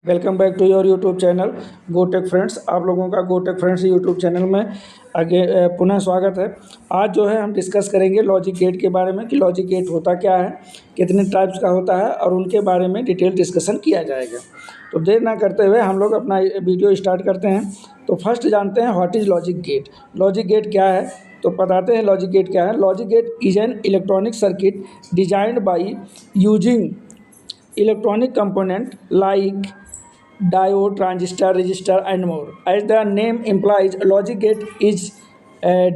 Welcome back to your YouTube channel GoTech friends. आप लोगों का गोटेक फ्रेंड्स यूट्यूब चैनल में आगे पुनः स्वागत है। आज जो है हम डिस्कस करेंगे लॉजिक गेट के बारे में कि लॉजिक गेट होता क्या है, कितने टाइप्स का होता है और उनके बारे में डिटेल डिस्कशन किया जाएगा। तो देर ना करते हुए हम लोग अपना वीडियो स्टार्ट करते हैं। तो फर्स्ट जानते हैं what is logic gate. Logic gate क्या है तो बताते हैं लॉजिक गेट क्या है। Logic gate is an electronic circuit designed by using electronic component like diode, transistor, resistor and more. As the name implies, logic gate is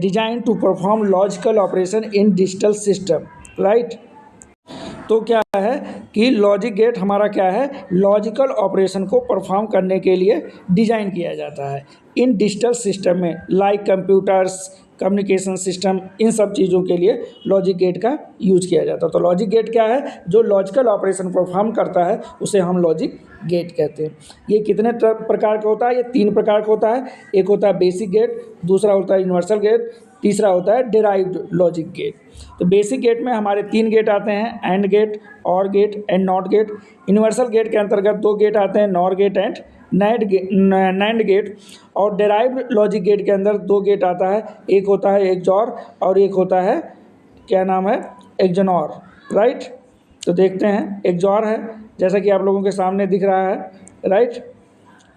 designed to perform logical operation in digital system, right? तो क्या है कि logic gate हमारा क्या है, logical operation को perform करने के लिए डिज़ाइन किया जाता है इन डिजिटल सिस्टम में, लाइक कंप्यूटर्स, कम्युनिकेशन सिस्टम, इन सब चीज़ों के लिए लॉजिक गेट का यूज किया जाता है। तो लॉजिक गेट क्या है, जो लॉजिकल ऑपरेशन परफॉर्म करता है उसे हम लॉजिक गेट कहते हैं। ये कितने प्रकार का होता है, ये 3 प्रकार का होता है। एक होता है बेसिक गेट, दूसरा होता है यूनिवर्सल गेट, तीसरा होता है डिराइव्ड लॉजिक गेट। तो बेसिक गेट में हमारे 3 गेट आते हैं, AND gate, OR gate and NOT gate. Universal gate के अंतर्गत 2 गेट आते हैं, NOR gate and NAND gate. और डिराइव्ड लॉजिक गेट के अंदर 2 गेट आता है, एक होता है एक्सॉर और एक होता है क्या नाम है, एक्सनॉर, राइट। तो देखते हैं, एक्सॉर है जैसा कि आप लोगों के सामने दिख रहा है, राइट।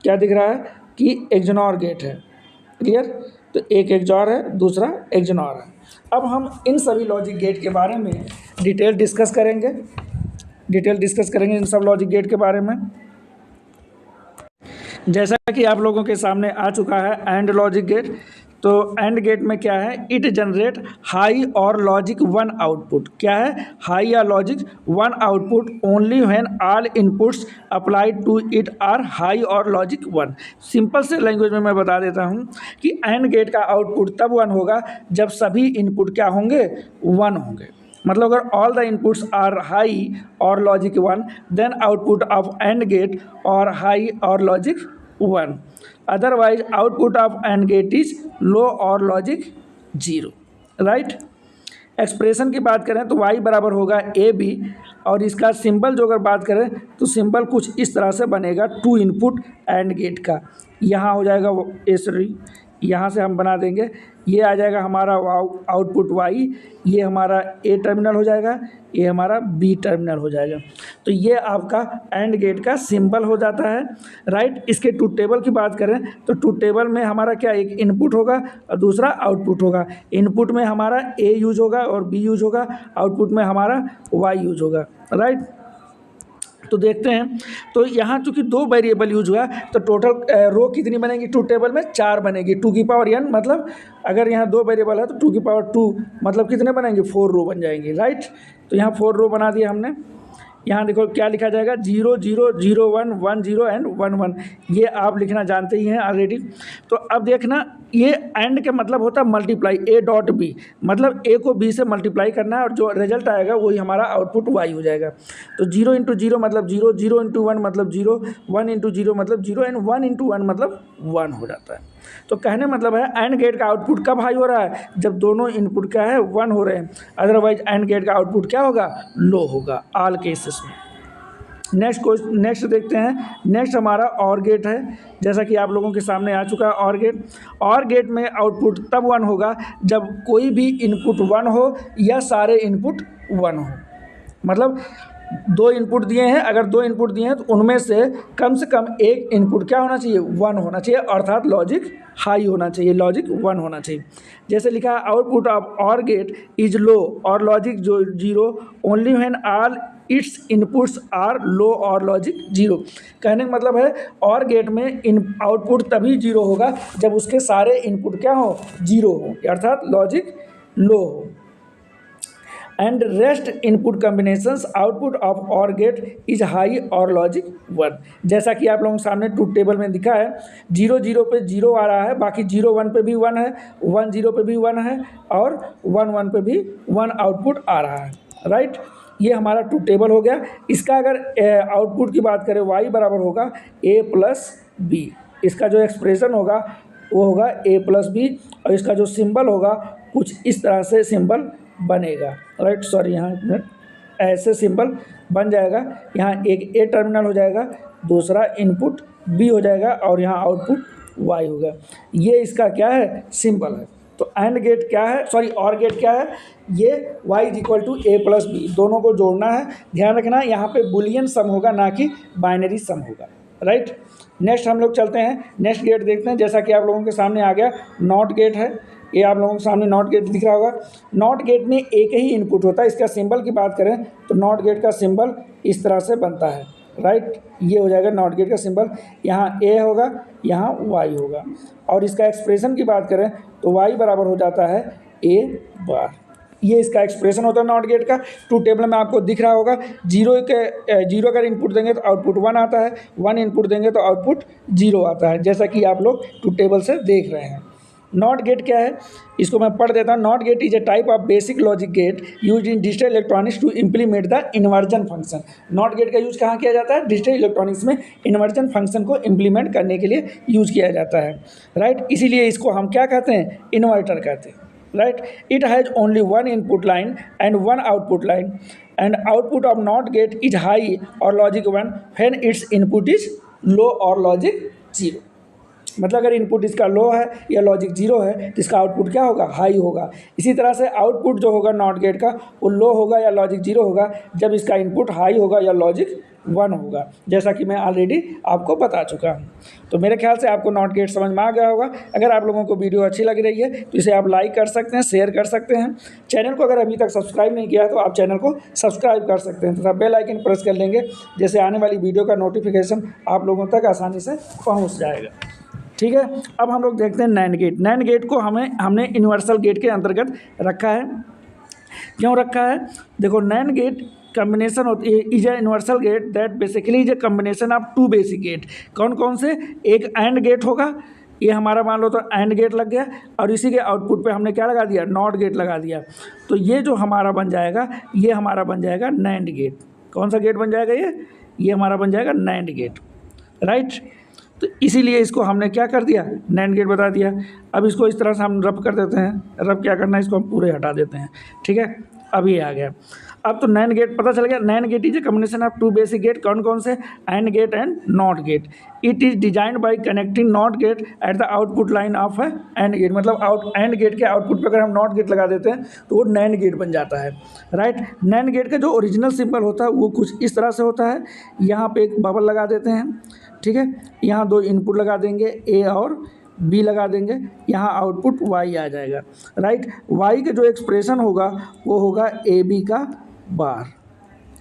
क्या दिख रहा है कि एक्सनॉर गेट है, क्लियर। तो एक एक्सॉर है, दूसरा एक्सनॉर है। अब हम इन सभी लॉजिक गेट के बारे में डिटेल डिस्कस करेंगे इन सब लॉजिक गेट के बारे में। जैसा कि आप लोगों के सामने आ चुका है एंड लॉजिक गेट। तो एंड गेट में क्या है, इट जनरेट हाई और लॉजिक 1 आउटपुट। क्या है, हाई या logic 1 output only when all inputs applied to it are high और लॉजिक 1। सिंपल से लैंग्वेज में मैं बता देता हूँ कि एंड गेट का आउटपुट तब 1 होगा जब सभी इनपुट क्या होंगे, 1 होंगे। मतलब अगर all the inputs are high और logic 1 then output of AND gate और हाई और logic 1। Otherwise output of AND gate is low और लॉजिक 0, राइट। एक्सप्रेशन की बात करें तो y बराबर होगा ए बी, और इसका सिंबल जो अगर बात करें तो सिंबल कुछ इस तरह से बनेगा 2 इनपुट एंड गेट का। यहाँ हो जाएगा सॉरी, यहाँ से हम बना देंगे, ये आ जाएगा हमारा आउटपुट y, ये हमारा ए टर्मिनल हो जाएगा, ये हमारा बी टर्मिनल हो जाएगा। तो ये आपका एंड गेट का सिंबल हो जाता है, राइट। इसके ट्रूथ टेबल की बात करें तो ट्रूथ टेबल में हमारा क्या, एक इनपुट होगा और दूसरा आउटपुट होगा। इनपुट में हमारा ए यूज होगा और बी यूज होगा, आउटपुट में हमारा वाई यूज होगा, राइट। तो देखते हैं, तो यहाँ चूंकि 2 वेरिएबल यूज हुआ तो टोटल रो कितनी बनेगी ट्रूथ टेबल में, 4 बनेगी। 2 की पावर n, मतलब अगर यहाँ 2 वेरिएबल है तो 2 की पावर 2 मतलब कितने बनेंगे, 4 रो बन जाएंगी, राइट। तो यहाँ 4 रो बना दिया हमने। यहाँ देखो क्या लिखा जाएगा, 0 0 0 1 1 0 एंड 1 1, ये आप लिखना जानते ही हैं ऑलरेडी। तो अब देखना, ये एंड का मतलब होता है मल्टीप्लाई, ए डॉट बी, मतलब ए को बी से मल्टीप्लाई करना है और जो रिजल्ट आएगा वही हमारा आउटपुट वाई हो जाएगा। तो 0 इंटू 0 मतलब 0, 0 इंटू 1 मतलब 0, 1 इंटू 0 मतलब 0 एंड 1 इंटू 1 मतलब 1 हो जाता है। तो कहने मतलब है एंड गेट का आउटपुट कब हाई हो रहा है, जब दोनों इनपुट क्या है, 1 हो रहे हैं। अदरवाइज एंड गेट का आउटपुट क्या होगा, लो होगा ऑल केसेस में। नेक्स्ट देखते हैं। नेक्स्ट हमारा और गेट है, जैसा कि आप लोगों के सामने आ चुका है और गेट। और गेट में आउटपुट तब 1 होगा जब कोई भी इनपुट 1 हो या सारे इनपुट 1 हो। मतलब 2 इनपुट दिए हैं, अगर 2 इनपुट दिए हैं तो उनमें से कम एक इनपुट क्या होना चाहिए, 1 होना चाहिए, अर्थात लॉजिक हाई होना चाहिए, लॉजिक 1 होना चाहिए। जैसे लिखा है, output of OR gate is low और logic 0 only when all its inputs are low और लॉजिक 0। कहने का मतलब है और गेट में आउटपुट तभी 0 होगा जब उसके सारे इनपुट क्या हो, 0 हो, अर्थात लॉजिक लो हो। And rest input combinations output of OR gate is high और लॉजिक 1। जैसा कि आप लोगों के सामने ट्रूथ टेबल में दिखा है, 0 0 पे 0 आ रहा है, बाकी 0 1 पे भी 1 है, 1 0 पे भी 1 है और 1 1 पे भी 1 आउटपुट आ रहा है, राइट। ये हमारा ट्रूथ टेबल हो गया। इसका अगर आउटपुट की बात करें, y बराबर होगा a प्लस बी। इसका जो एक्सप्रेशन होगा वो होगा a प्लस बी, और इसका जो सिंबल होगा कुछ इस तरह से सिंबल बनेगा, राइट। सॉरी, यहाँ ऐसे सिंबल बन जाएगा। यहाँ एक ए टर्मिनल हो जाएगा, दूसरा इनपुट बी हो जाएगा और यहाँ आउटपुट वाई होगा। ये इसका क्या है, सिंबल है। तो एंड गेट क्या है, सॉरी और गेट क्या है, ये y is equal to A plus B, दोनों को जोड़ना है। ध्यान रखना यहाँ पे बुलियन सम होगा, ना कि बाइनरी सम होगा, राइट। नेक्स्ट हम लोग चलते हैं, नेक्स्ट गेट देखते हैं। जैसा कि आप लोगों के सामने आ गया, नॉट गेट है, ये आप लोगों के सामने नॉट गेट दिख रहा होगा। नॉट गेट में एक ही इनपुट होता है। इसका सिंबल की बात करें तो नॉट गेट का सिंबल इस तरह से बनता है, राइट। ये हो जाएगा नॉट गेट का सिंबल, यहाँ ए होगा, यहाँ वाई होगा। और इसका एक्सप्रेशन की बात करें तो वाई बराबर हो जाता है ए बार। ये इसका एक्सप्रेशन होता है नॉट गेट का। ट्रू टेबल में आपको दिख रहा होगा, जीरो अगर इनपुट देंगे तो आउटपुट 1 आता है, 1 इनपुट देंगे तो आउटपुट 0 आता है, जैसा कि आप लोग ट्रू टेबल से देख रहे हैं। नॉट गेट क्या है, इसको मैं पढ़ देता हूँ। NOT gate is a type of basic logic gate use in digital electronics to implement the inversion function. NOT gate का यूज कहाँ किया जाता है, डिजिटल इलेक्ट्रॉनिक्स में इन्वर्जन फंक्शन को इम्प्लीमेंट करने के लिए यूज किया जाता है, राइट। इसीलिए इसको हम क्या कहते हैं, इन्वर्टर कहते हैं, right. It has only one input line and one output line, and output of NOT gate is high or logic 1 when its input is low or logic 0। मतलब अगर इनपुट इसका लो है या लॉजिक 0 है तो इसका आउटपुट क्या होगा, हाई होगा। इसी तरह से आउटपुट जो होगा नॉट गेट का वो लो होगा या लॉजिक 0 होगा जब इसका इनपुट हाई होगा या लॉजिक 1 होगा, जैसा कि मैं ऑलरेडी आपको बता चुका हूँ। तो मेरे ख्याल से आपको नॉट गेट समझ में आ गया होगा। अगर आप लोगों को वीडियो अच्छी लग रही है तो इसे आप लाइक कर सकते हैं, शेयर कर सकते हैं। चैनल को अगर अभी तक सब्सक्राइब नहीं किया तो आप चैनल को सब्सक्राइब कर सकते हैं तथा बेल आइकन प्रेस कर लेंगे, जैसे आने वाली वीडियो का नोटिफिकेशन आप लोगों तक आसानी से पहुँच जाएगा, ठीक है। अब हम लोग देखते हैं नैंड गेट। नैंड गेट को हमने यूनिवर्सल गेट के अंतर्गत रखा है। क्यों रखा है, देखो नैंड गेट कम्बिनेशन होती है, is a universal gate that basically is a combination of two basic gate. कौन कौन से, एक एंड गेट होगा, ये हमारा मान लो तो एंड गेट लग गया, और इसी के आउटपुट पे हमने क्या लगा दिया, नॉट गेट लगा दिया। तो ये जो हमारा बन जाएगा, ये हमारा बन जाएगा नैंड गेट। कौन सा गेट बन जाएगा, ये हमारा बन जाएगा नैंड गेट, राइट। तो इसीलिए इसको हमने क्या कर दिया, नैंड गेट बता दिया। अब इसको इस तरह से हम रब कर देते हैं। रब क्या करना है, इसको हम पूरे हटा देते हैं, ठीक है। अब ये आ गया। अब तो नैंड गेट पता चल गया। NAND gate is a combination of two basic gate. कौन कौन से, AND gate and NOT gate. It is designed by connecting NOT gate at the output line of है एंड गेट। मतलब एंड गेट के output पे अगर हम not gate लगा देते हैं तो वो नैंड गेट बन जाता है, राइट। नैंड गेट का जो ओरिजिनल सिंबल होता है वो कुछ इस तरह से होता है। यहाँ पे एक बबल लगा देते हैं, ठीक है। यहाँ 2 इनपुट लगा देंगे, ए और बी लगा देंगे, यहाँ आउटपुट वाई आ जाएगा, राइट। वाई का जो एक्सप्रेशन होगा वो होगा ए बी का बार,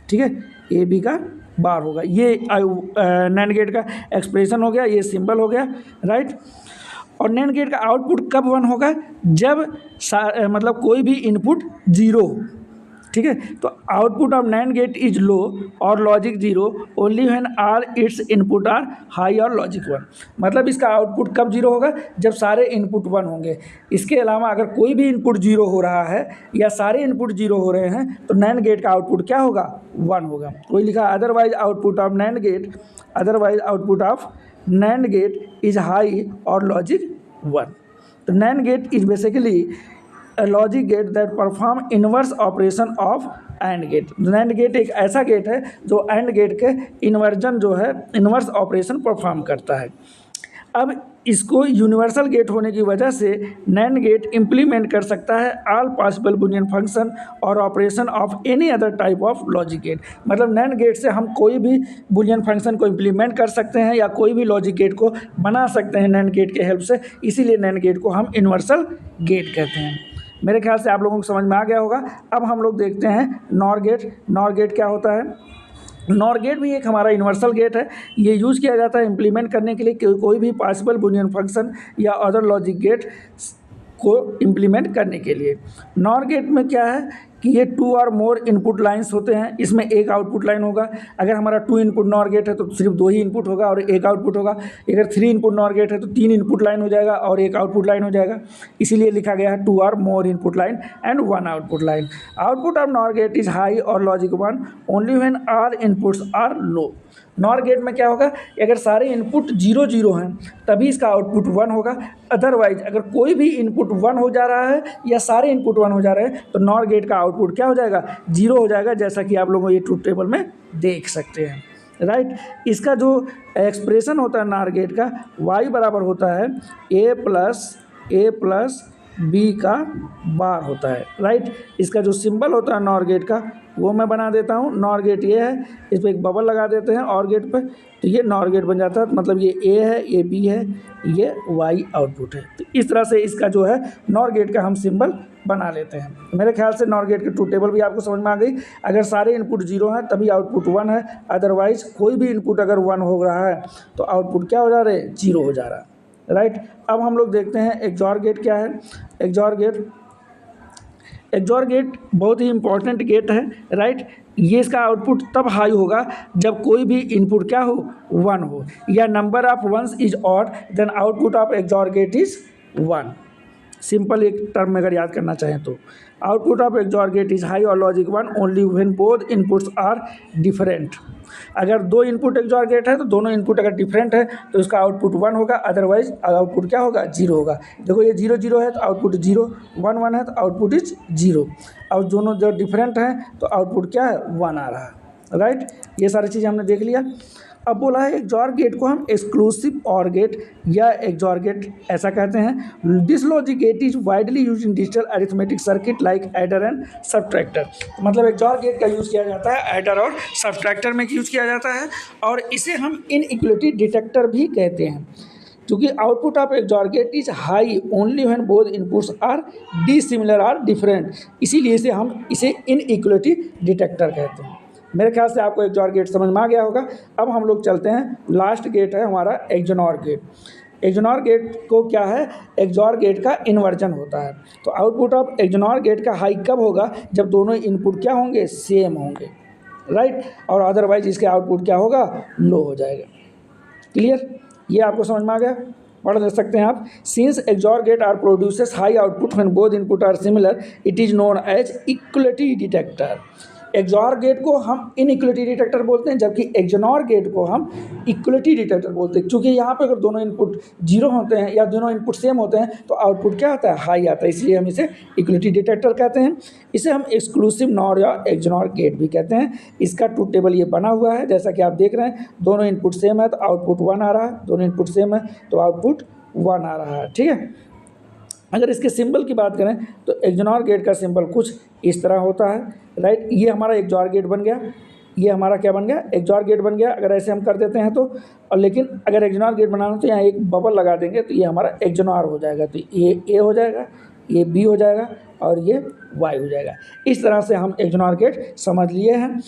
ठीक है, ए बी का बार होगा। ये नैंड गेट का एक्सप्रेशन हो गया, ये सिंबल हो गया, राइट। और नैंड गेट का आउटपुट कब 1 होगा, जब मतलब कोई भी इनपुट 0 हो, ठीक है। तो output of NAND gate is low और logic 0 only when are its inputs are high और लॉजिक 1। मतलब इसका आउटपुट कब 0 होगा, जब सारे इनपुट 1 होंगे। इसके अलावा अगर कोई भी इनपुट 0 हो रहा है या सारे इनपुट 0 हो रहे हैं तो नैंड गेट का आउटपुट क्या होगा, 1 होगा। कोई लिखा otherwise output of NAND gate is high और लॉजिक 1। तो NAND gate is basically a logic gate that perform inverse operation of AND gate। NAND gate एक ऐसा गेट है जो AND गेट के इन्वर्जन जो है, इन्वर्स ऑपरेशन परफॉर्म करता है। अब इसको यूनिवर्सल गेट होने की वजह से NAND गेट इम्प्लीमेंट कर सकता है ऑल पॉसिबल बुलियन फंक्शन और operation of any other type of logic gate. मतलब NAND गेट से हम कोई भी बुलियन फंक्शन को इम्प्लीमेंट कर सकते हैं या कोई भी लॉजिक गेट को बना सकते हैं NAND गेट के हेल्प से। इसीलिए NAND गेट को हम यूनिवर्सल गेट कहते हैं। मेरे ख्याल से आप लोगों को समझ में आ गया होगा। अब हम लोग देखते हैं नॉर गेट। नॉर गेट क्या होता है, नॉर गेट भी एक हमारा यूनिवर्सल गेट है। ये यूज़ किया जाता है इम्प्लीमेंट करने के लिए कोई भी पॉसिबल बुलियन फंक्शन या अदर लॉजिक गेट को इम्प्लीमेंट करने के लिए। नॉर गेट में क्या है कि ये 2 और मोर इनपुट लाइंस होते हैं, इसमें एक आउटपुट लाइन होगा। अगर हमारा 2 इनपुट नॉर गेट है तो सिर्फ 2 ही इनपुट होगा और एक आउटपुट होगा। अगर 3 इनपुट नॉर गेट है तो 3 इनपुट लाइन हो जाएगा और एक आउटपुट लाइन हो जाएगा। इसीलिए लिखा गया है 2 or more input line and 1 output line. Output of NOR gate is high और logic 1 only when are inputs are low. NOR gate में क्या होगा, अगर सारे इनपुट 0 0 हैं तभी इसका आउटपुट 1 होगा। अदरवाइज अगर कोई भी इनपुट 1 हो जा रहा है या सारे इनपुट 1 हो जा रहे हैं तो नॉर गेट का आउटपुट क्या हो जाएगा, 0 हो जाएगा, जैसा कि आप लोगों ये ट्रूथ टेबल में देख सकते हैं। राइट। इसका जो एक्सप्रेशन होता है नॉर गेट का, y बराबर होता है a प्लस बी का बार होता है, राइट। इसका जो सिंबल होता है नॉर गेट का वो मैं बना देता हूँ। नॉर गेट ये है, इस पर एक बबल लगा देते हैं और गेट पे, तो ये नॉर गेट बन जाता है। मतलब ये a है, ये b है, ये y आउटपुट है। तो इस तरह से इसका जो है नॉर गेट का हम सिंबल बना लेते हैं। मेरे ख्याल से नॉर गेट की ट्रूथ टेबल भी आपको समझ में आ गई। अगर सारे इनपुट 0 हैं तभी आउटपुट 1 है, अदरवाइज कोई भी इनपुट अगर 1 हो रहा है तो आउटपुट क्या हो जा रहा है, 0 हो जा रहा है, राइट। अब हम लोग देखते हैं एक्सॉर गेट क्या है। एक्सॉर गेट बहुत ही इंपॉर्टेंट गेट है, राइट। ये इसका आउटपुट तब हाई होगा जब कोई भी इनपुट क्या हो, 1 हो, या number of ones is odd, then output of XOR gate is 1। Simple एक टर्म में अगर याद करना चाहें तो output of XOR gate is high और logic 1 only when both inputs are different. अगर 2 इनपुट एक्सॉर गेट है तो दोनों इनपुट अगर डिफरेंट है तो इसका आउटपुट 1 होगा, अदरवाइज आउटपुट क्या होगा, 0 होगा। देखो ये 0 0 है तो आउटपुट 0, 1 1 है तो आउटपुट इज 0। और दोनों जो डिफरेंट हैं तो आउटपुट क्या है, 1 आ रहा है, राइट। ये सारी चीज़ें हमने देख लिया। अब बोला है एक्सॉर गेट को हम एक्सक्लूसिव ऑर गेट या एक्सॉर गेट ऐसा कहते हैं। This logic gate is widely use in digital arithmetic circuit like adder and subtractor. मतलब एक्सॉर गेट का यूज़ किया जाता है एडर और सब्ट्रैक्टर में यूज़ किया जाता है, और इसे हम इनइक्वलिटी डिटेक्टर भी कहते हैं, क्योंकि output of XOR gate is high only when both inputs are dissimilar or different, इसीलिए इसे इनइक्वलिटी डिटेक्टर कहते हैं। मेरे ख्याल से आपको एक्सॉर गेट समझ में आ गया होगा। अब हम लोग चलते हैं, लास्ट गेट है हमारा एक्सॉर गेट। एक्सॉर गेट को क्या है, एक्सॉर गेट का इन्वर्जन होता है। तो आउटपुट ऑफ एक्सॉर गेट का हाई कब होगा, जब दोनों इनपुट क्या होंगे, सेम होंगे, राइट। और अदरवाइज इसके आउटपुट क्या होगा, लो हो जाएगा। क्लियर, ये आपको समझ में आ गया, पढ़ ले सकते हैं आप। Since XOR gate are produces high output when both input are similar, it is known as equality detector. XOR gate को हम इनइक्वलिटी डिटेक्टर बोलते हैं, जबकि एक्सॉर गेट को हम इक्वलिटी डिटेक्टर बोलते हैं, क्योंकि यहाँ पे अगर दोनों इनपुट 0 होते हैं या दोनों इनपुट सेम होते हैं तो आउटपुट क्या आता है, हाई आता है, इसलिए हम इसे इक्वलिटी डिटेक्टर कहते हैं। इसे हम एक्सक्लूसिव नॉर या एक्सॉर गेट भी कहते हैं। इसका ट्रूथ टेबल ये बना हुआ है, जैसा कि आप देख रहे हैं, दोनों इनपुट सेम है तो आउटपुट 1 आ रहा है, दोनों इनपुट सेम है तो आउटपुट 1 आ रहा है, ठीक है। अगर इसके सिंबल की बात करें तो एक्सॉर गेट का सिंबल कुछ इस तरह होता है, राइट। ये हमारा एक्सॉर गेट बन गया, ये हमारा क्या बन गया, एक्सॉर गेट बन गया। अगर ऐसे हम कर देते हैं तो, और लेकिन अगर एक्सॉर गेट बनाना तो यहाँ एक बबल लगा देंगे तो ये हमारा एक्सॉर हो जाएगा, तो ये ए हो जाएगा, ये बी हो जाएगा और ये वाई हो जाएगा। इस तरह से हम एक्सॉर गेट समझ लिए हैं।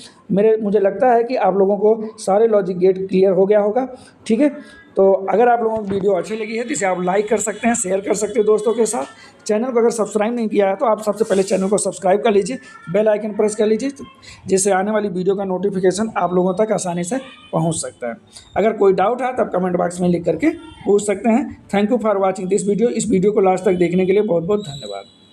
मुझे लगता है कि आप लोगों को सारे लॉजिक गेट क्लियर हो गया होगा, ठीक है। तो अगर आप लोगों को वीडियो अच्छी लगी है तो इसे आप लाइक कर सकते हैं, शेयर कर सकते हैं दोस्तों के साथ। चैनल को अगर सब्सक्राइब नहीं किया है तो आप सबसे पहले चैनल को सब्सक्राइब कर लीजिए, बेल आइकन प्रेस कर लीजिए, जिससे आने वाली वीडियो का नोटिफिकेशन आप लोगों तक आसानी से पहुंच सकता है। अगर कोई डाउट है तब कमेंट बॉक्स में लिख करके पूछ सकते हैं। Thank you for watching this video. इस वीडियो को लास्ट तक देखने के लिए बहुत बहुत धन्यवाद।